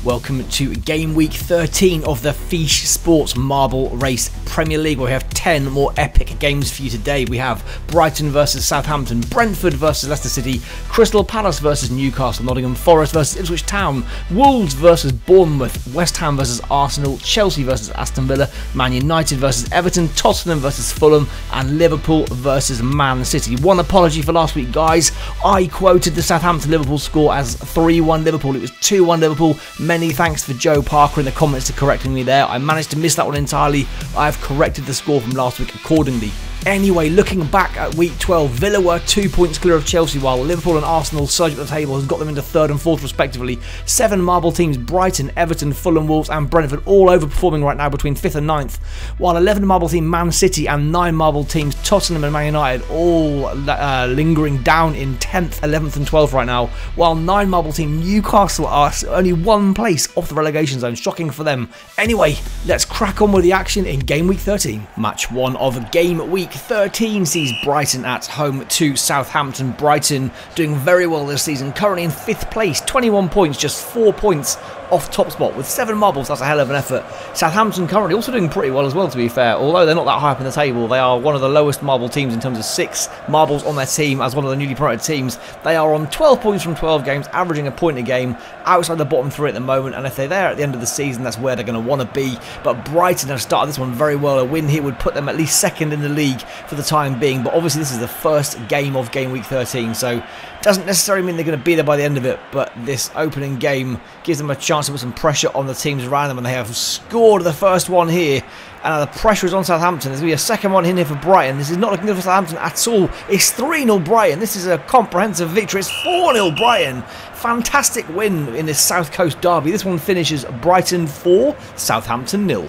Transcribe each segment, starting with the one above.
Welcome to Game Week 13 of the Feesh Sports Marble Race Premier League, where we have 10 more epic games for you today. We have Brighton versus Southampton, Brentford versus Leicester City, Crystal Palace versus Newcastle, Nottingham Forest versus Ipswich Town, Wolves versus Bournemouth, West Ham versus Arsenal, Chelsea versus Aston Villa, Man United versus Everton, Tottenham versus Fulham, and Liverpool versus Man City. One apology for last week, guys. I quoted the Southampton-Liverpool score as 3-1 Liverpool. It was 2-1 Liverpool. Many thanks for Joe Parker in the comments to correcting me there. I managed to miss that one entirely. I have corrected the score from last week accordingly. Anyway, looking back at week 12, Villa were 2 points clear of Chelsea, while Liverpool and Arsenal surge at the table has got them into 3rd and 4th respectively. 7 marble teams, Brighton, Everton, Fulham, Wolves and Brentford, all overperforming right now between 5th and 9th, while 11 marble team Man City and 9 marble teams Tottenham and Man United all lingering down in 10th, 11th and 12th right now, while 9 marble team Newcastle are only 1 place off the relegation zone. Shocking for them. Anyway, let's crack on with the action in Game Week 13. Match 1 of Game Week 13 sees Brighton at home to Southampton. Brighton doing very well this season, currently in 5th place, 21 points, just 4 points off top spot with 7 marbles. That's a hell of an effort. Southampton currently also doing pretty well as well, to be fair. Although they're not that high up in the table, they are one of the lowest marble teams in terms of 6 marbles on their team as one of the newly promoted teams. They are on 12 points from 12 games, averaging a point a game, outside the bottom 3 at the moment, and if they're there at the end of the season, that's where they're going to want to be. But Brighton have started this one very well. A win here would put them at least 2nd in the league for the time being, but obviously this is the first game of Game Week 13, so doesn't necessarily mean they're going to be there by the end of it, but this opening game gives them a chance to put some pressure on the teams around them, and they have scored the first one here, and the pressure is on Southampton. There's going to be a second one in here for Brighton. This is not looking good for Southampton at all. It's 3-0 Brighton. This is a comprehensive victory. It's 4-0 Brighton. Fantastic win in this South Coast derby. This one finishes Brighton 4, Southampton 0.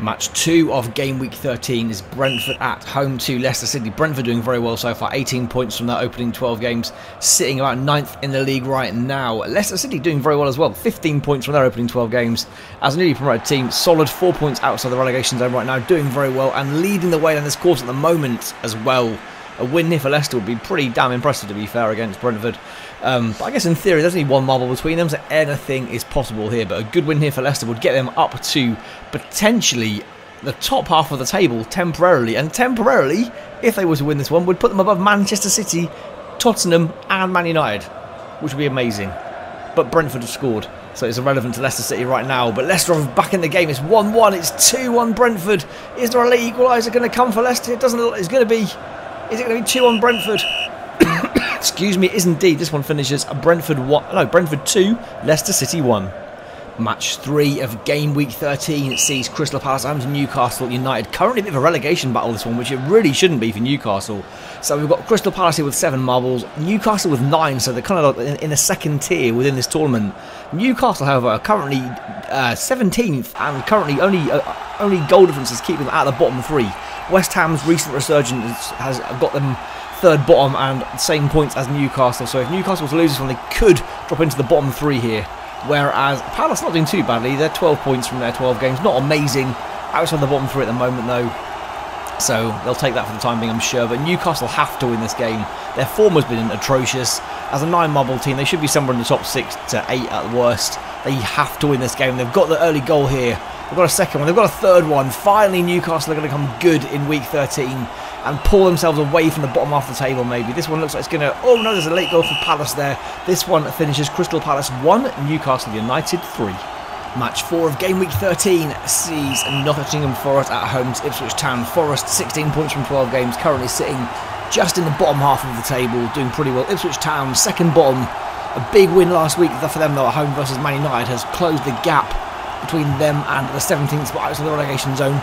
Match 2 of Game Week 13 is Brentford at home to Leicester City. Brentford doing very well so far, 18 points from their opening 12 games, sitting about 9th in the league right now. Leicester City doing very well as well, 15 points from their opening 12 games. As a newly promoted team, solid 4 points outside the relegation zone right now, doing very well and leading the way on this course at the moment as well. A win here for Leicester would be pretty damn impressive, to be fair, against Brentford. But I guess in theory there's only 1 marble between them, so anything is possible here. But a good win here for Leicester would get them up to potentially the top half of the table temporarily. And temporarily, if they were to win this one, would put them above Manchester City, Tottenham and Man United, which would be amazing. But Brentford have scored, so it's irrelevant to Leicester City right now. But Leicester are back in the game. It's 1-1. It's 2-1 Brentford. Is there a late equaliser going to come for Leicester? It doesn't look like it's going to be. Is it going to be 2-1 Brentford? Excuse me, it is indeed. This one finishes Brentford 2, Leicester City 1. Match 3 of Game Week 13 sees Crystal Palace and Newcastle United. Currently a bit of a relegation battle, this one, which it really shouldn't be for Newcastle. So we've got Crystal Palace here with 7 marbles, Newcastle with 9, so they're kind of like in a second tier within this tournament. Newcastle, however, are currently 17th, and currently only goal differences keep them out of the bottom 3. West Ham's recent resurgence has got them 3rd bottom and same points as Newcastle. So if Newcastle was to lose this one, they could drop into the bottom 3 here. Whereas Palace not doing too badly. They're 12 points from their 12 games. Not amazing. Outside the bottom 3 at the moment, though. So they'll take that for the time being, I'm sure. But Newcastle have to win this game. Their form has been atrocious. As a 9 marble team, they should be somewhere in the top 6 to 8 at worst. They have to win this game. They've got the early goal here. They've got a second one. They've got a third one. Finally, Newcastle are going to come good in Week 13 and pull themselves away from the bottom half of the table, maybe. This one looks like it's going to... Oh, no, there's a late goal for Palace there. This one finishes Crystal Palace 1, Newcastle United 3. Match 4 of Game Week 13 sees Nottingham Forest at home to Ipswich Town. Forest, 16 points from 12 games, currently sitting just in the bottom half of the table, doing pretty well. Ipswich Town, 2nd bottom. A big win last week for them, though, at home versus Man United has closed the gap between them and the 17th spot outside the relegation zone.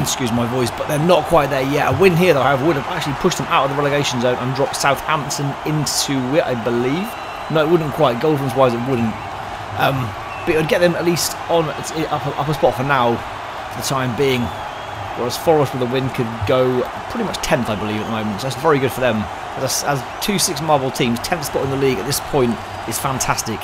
Excuse my voice, but they're not quite there yet. A win here, though, however, would have actually pushed them out of the relegation zone and dropped Southampton into it, I believe. No, it wouldn't quite. Goal difference wise, it wouldn't. But it would get them at least on upper spot for now, for the time being. Whereas Forest with a win could go pretty much 10th, I believe, at the moment. So that's very good for them. As 2 6 marble teams, 10th spot in the league at this point is fantastic.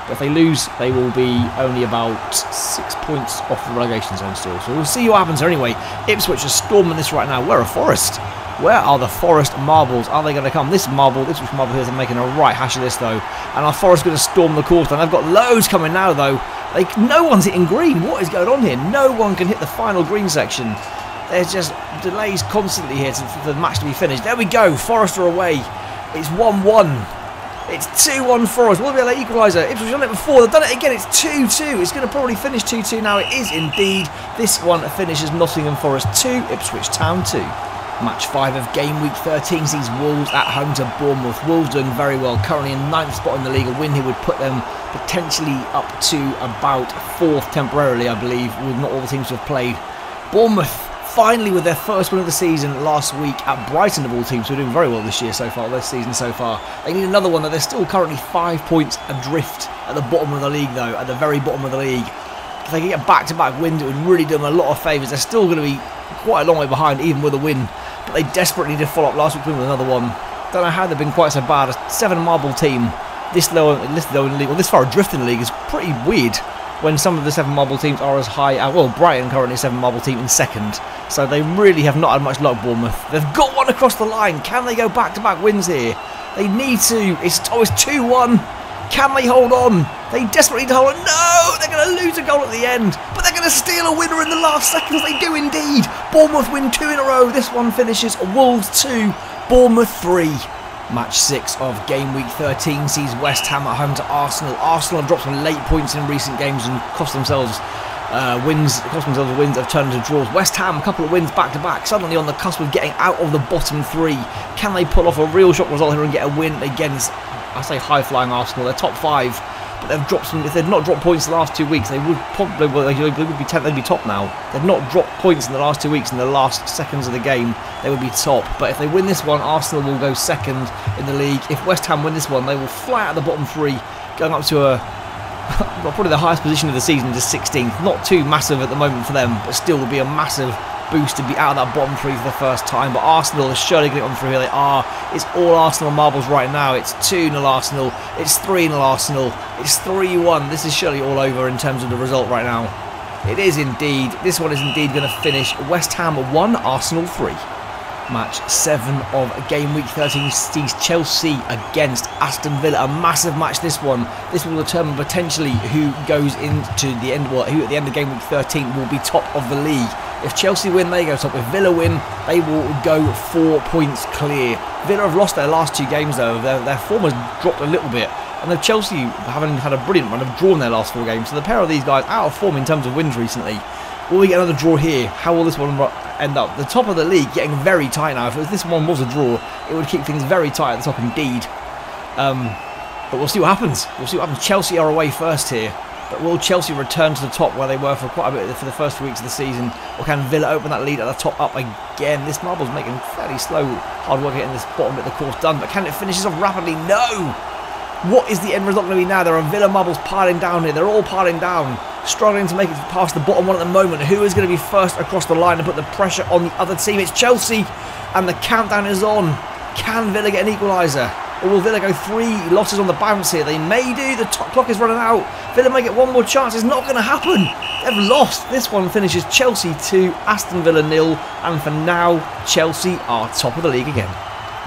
But if they lose, they will be only about 6 points off the relegation zone still. So we'll see what happens anyway. Ipswich are storming this right now. Where are Forest? Where are the Forest marbles? Are they going to come? This Ipswich marble here is making a right hash of this though. And are Forest going to storm the course? And they've got loads coming now though. No one's hitting green. What is going on here? No one can hit the final green section. There's just delays constantly here for the match to be finished. There we go. Forest are away. It's 1-1. It's 2-1 Forest. Will be able to equaliser. Ipswich done it before. They've done it again. It's 2-2. It's going to probably finish 2-2 now. It is indeed. This one finishes Nottingham Forest 2, Ipswich Town 2. Match 5 of Game Week 13 sees Wolves at home to Bournemouth. Wolves doing very well. Currently in 9th spot in the league. A win here would put them potentially up to about 4th temporarily, I believe, with not all the teams to have played. Bournemouth finally with their first win of the season last week at Brighton of all teams, who are doing very well this year so far, this season so far. They need another one, though. They're still currently 5 points adrift at the bottom of the league, though, at the very bottom of the league. If they can get back-to-back wins, it would really do them a lot of favours. They're still going to be quite a long way behind, even with a win, but they desperately need to follow up last week's win with another one. Don't know how they've been quite so bad. A 7-marble team this low in the league, or this far adrift in the league, is pretty weird. When some of the 7-marble teams are as high as, well, Brighton currently a 7-marble team in 2nd. So they really have not had much luck, Bournemouth. They've got one across the line. Can they go back-to-back wins here? They need to. It's 2-1. Can they hold on? They desperately need to hold on. No! They're going to lose a goal at the end. But they're going to steal a winner in the last seconds. They do indeed. Bournemouth win 2 in a row. This one finishes Wolves 2, Bournemouth 3. Match 6 of Game Week 13 sees West Ham at home to Arsenal. Arsenal have dropped some late points in recent games and cost themselves wins that have turned into draws. West Ham, a couple of wins back to back, suddenly on the cusp of getting out of the bottom 3. Can they pull off a real shock result here and get a win against, I say, high-flying Arsenal? They're top 5, but they've dropped some. If they'd not dropped points the last 2 weeks, they would probably, well, they would be 10th. They'd be top now. They've not dropped points in the last 2 weeks. In the last seconds of the game, they would be top. But if they win this one, Arsenal will go 2nd in the league. If West Ham win this one, they will fly out the bottom 3, going up to a probably the highest position of the season, to 16th. Not too massive at the moment for them, but still will be a massive boost to be out of that bottom 3 for the first time. But Arsenal is surely going to get on through here. They are. It's all Arsenal marbles right now. It's 2-0 Arsenal. It's 3-0 Arsenal. It's 3-1. This is surely all over in terms of the result right now. It is indeed. This one is indeed going to finish West Ham 1, Arsenal 3. Match 7 of Game Week 13 sees Chelsea against Aston Villa. A massive match, this one. This will determine potentially who goes into the end, well, who at the end of Game Week 13 will be top of the league. If Chelsea win, they go top. If Villa win, they will go 4 points clear. Villa have lost their last 2 games, though. Their form has dropped a little bit. And the Chelsea, having had a brilliant run, have drawn their last 4 games. So the pair of these guys out of form in terms of wins recently. Will we get another draw here? How will this one end up? The top of the league getting very tight now. If this one was a draw, it would keep things very tight at the top indeed. But we'll see what happens. We'll see what happens. Chelsea are away first here. But will Chelsea return to the top where they were for quite a bit for the first 2 weeks of the season? Or can Villa open that lead at the top up again? This marble's making fairly slow, hard work getting this bottom bit of the course done. But can it finish this off rapidly? No! What is the end result going to be now? There are Villa marbles piling down here. They're all piling down. Struggling to make it past the bottom one at the moment. Who is going to be first across the line and put the pressure on the other team? It's Chelsea. And the countdown is on. Can Villa get an equaliser? Or will Villa go 3 losses on the bounce here? They may do. The clock is running out. Villa may get one more chance. It's not going to happen. They've lost. This one finishes Chelsea 2, Aston Villa 0. And for now, Chelsea are top of the league again.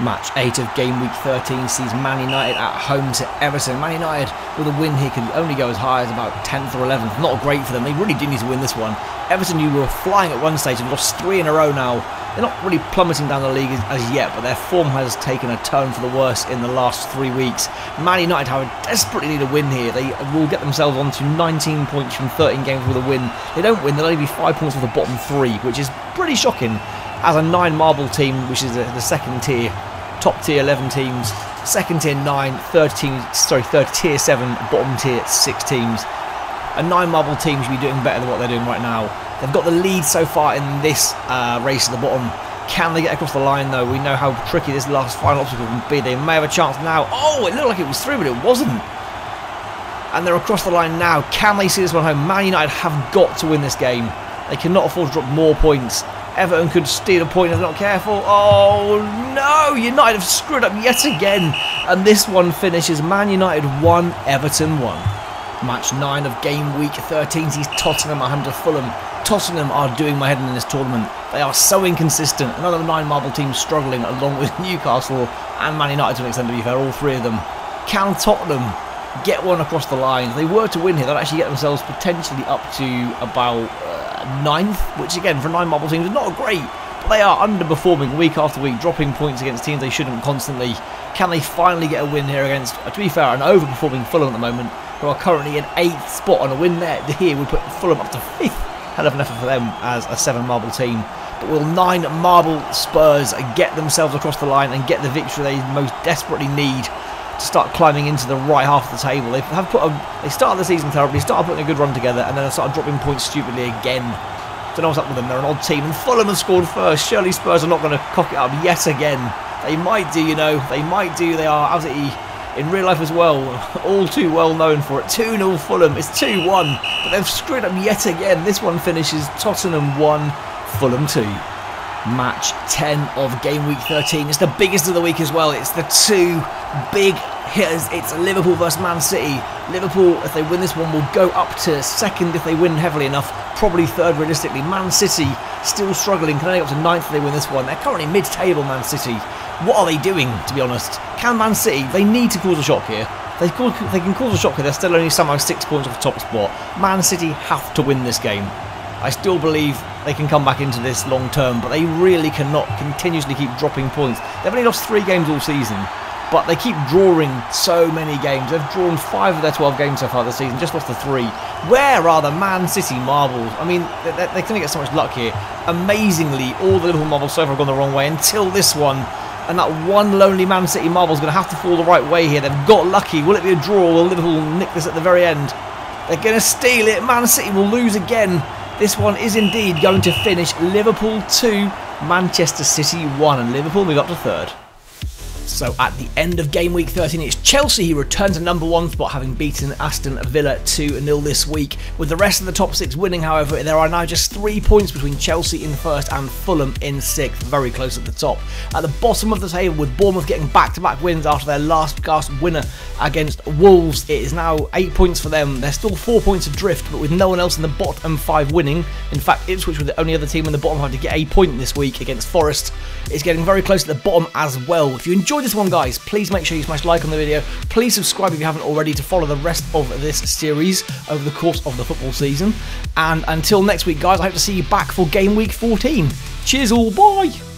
Match 8 of Game Week 13 sees Man United at home to Everton. Man United, with a win here, can only go as high as about 10th or 11th. Not great for them. They really do need to win this one. Everton, you were flying at one stage, have lost 3 in a row now. They're not really plummeting down the league as yet, but their form has taken a turn for the worse in the last 3 weeks. Man United, however, desperately need a win here. They will get themselves onto 19 points from 13 games with a win. They don't win, they'll only be 5 points off the bottom 3, which is pretty shocking as a 9-marble team, which is the second tier. Top tier 11 teams, second tier 9, third tier 7, bottom tier 6 teams. A 9-marble team should be doing better than what they're doing right now. They've got the lead so far in this race at the bottom. Can they get across the line though? We know how tricky this last final obstacle can be. They may have a chance now. Oh, it looked like it was through, but it wasn't. And they're across the line now. Can they see this one home? Man United have got to win this game. They cannot afford to drop more points. Everton could steal a point if they're not careful. Oh no, United have screwed up yet again. And this one finishes Man United 1, Everton 1. Match 9 of Game Week 13 sees Tottenham at home to Fulham. Tottenham are doing my head in this tournament. They are so inconsistent. Another 9-marble team struggling along with Newcastle and Man United to an extent, to be fair, all 3 of them. Can Tottenham get one across the line. If they were to win here, they'd actually get themselves potentially up to about 9th, which again, for 9 marble teams is not great. But they are underperforming week after week, dropping points against teams they shouldn't constantly. Can they finally get a win here against, to be fair, an overperforming Fulham at the moment, who are currently in 8th spot, on a win there here would put Fulham up to 5th. Hell of an effort for them as a 7 marble team. But will 9 marble Spurs get themselves across the line and get the victory they most desperately need to start climbing into the right half of the table? They started the season terribly, started putting a good run together, and then they started dropping points stupidly again. Don't know what's up with them. They're an odd team, and Fulham have scored first. Surely Spurs are not going to cock it up yet again. They might do, you know. They might do. They are absolutely, in real life as well, all too well known for it. 2-0 Fulham. It's 2-1, but they've screwed up yet again. This one finishes Tottenham 1, Fulham 2. Match 10 of game week 13. It's the biggest of the week as well. It's the 2 big hitters. It's Liverpool versus Man City. Liverpool, if they win this one, will go up to 2nd if they win heavily enough. Probably 3rd realistically. Man City still struggling. Can only go up to 9th if they win this one. They're currently mid-table, Man City. What are they doing, to be honest? Can Man City, they need to cause a shock here. They can cause a shock here. They're still only somehow 6 points off the top spot. Man City have to win this game. I still believe they can come back into this long term, but they really cannot continuously keep dropping points. They've only lost 3 games all season, but they keep drawing so many games. They've drawn 5 of their 12 games so far this season, just lost the 3. Where are the Man City marbles? I mean, they're going to get so much luck here. Amazingly, all the Liverpool marbles so far have gone the wrong way until this one. And that one lonely Man City marble is going to have to fall the right way here. They've got lucky. Will it be a draw? Will Liverpool nick this at the very end? They're going to steal it. Man City will lose again. This one is indeed going to finish Liverpool 2, Manchester City 1, and Liverpool move up to 3rd. So at the end of game week 13, it's Chelsea who return to number 1 spot, having beaten Aston Villa 2-0 this week. With the rest of the top 6 winning, however, there are now just 3 points between Chelsea in 1st and Fulham in 6th, very close at the top. At the bottom of the table, with Bournemouth getting back-to-back wins after their last gasp winner against Wolves, it is now 8 points for them. They're still 4 points adrift, but with no one else in the bottom 5 winning. In fact, Ipswich were the only other team in the bottom 5 to get a point this week against Forest. It's getting very close at the bottom as well. If you enjoyed this one, guys, please make sure you smash like on the video. Please subscribe if you haven't already to follow the rest of this series over the course of the football season. And until next week, guys, I hope to see you back for game week 14. Cheers all, bye!